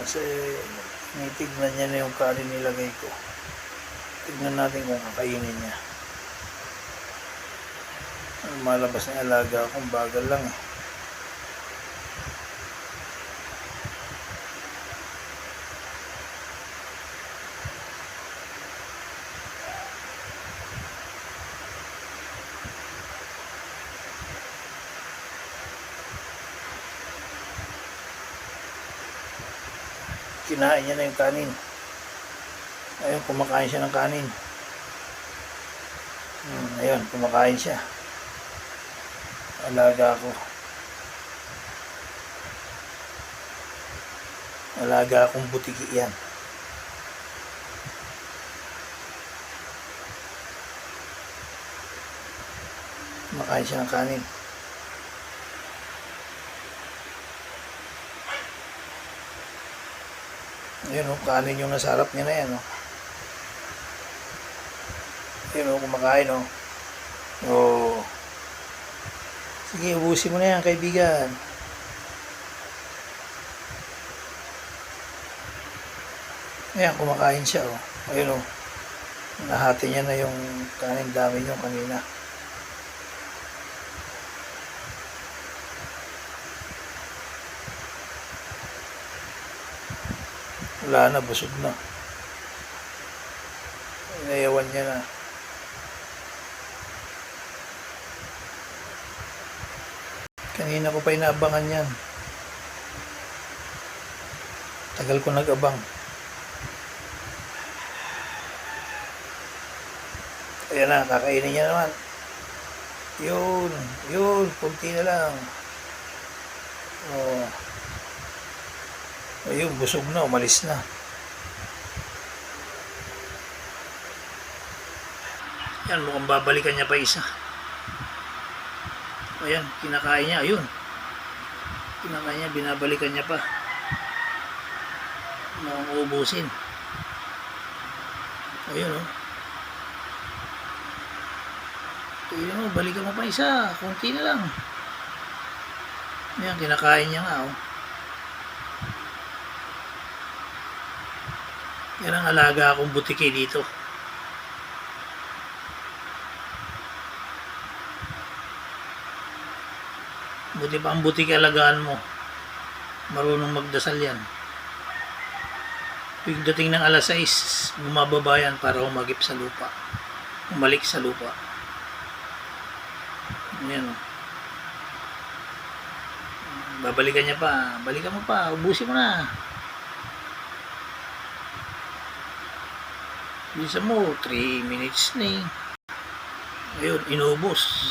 Kasi tinitignan niya na yung kanin nilagay ko. Tignan natin kung kakainin niya. Malabas na alaga akong bagal lang eh. Kinain niya na yung kanin. Ayun, kumakain siya ng kanin. Ayun, kumakain siya. Alaga ko. Alaga akong butiki yan. Kumakain siya ng kanin. Ayun o, kanin yung nasa harap niya na yan o. Ayun o, kumakain o. O. Sige, ubusin mo na yan, kaibigan. Ayan, kumakain siya o. Ayun o. Nahati niya na yung kanin, dami niyo kanina. Wala na, busog na. Inayawan niya na. Kanina ko pa inaabangan yan. Tagal ko nag-abang. Ayan na, kakainin niya naman. Yun, kunti na lang. Oh. Ayun, busog na, umalis na. Yan, mukhang babalikan niya pa isa. Ayan, kinakain niya, ayun. Kinakain niya, binabalikan niya pa. Mukhang uubusin. Ayun, oh. Tingnan mo, balikan mo pa isa. Kunti na lang. Ayan, kinakain niya nga, oh. Yan ang alaga akong butiki dito. Buti pa ang butiki alagaan mo. Marunong magdasal yan. Pagdating ng alas 6, bumababa yan para humagip sa lupa. Umalik sa lupa. Yan o. Babalikan niya pa. Balikan mo pa. Ubusin mo na. Bisa mo, 3 minutes na eh. Ayun, inubos.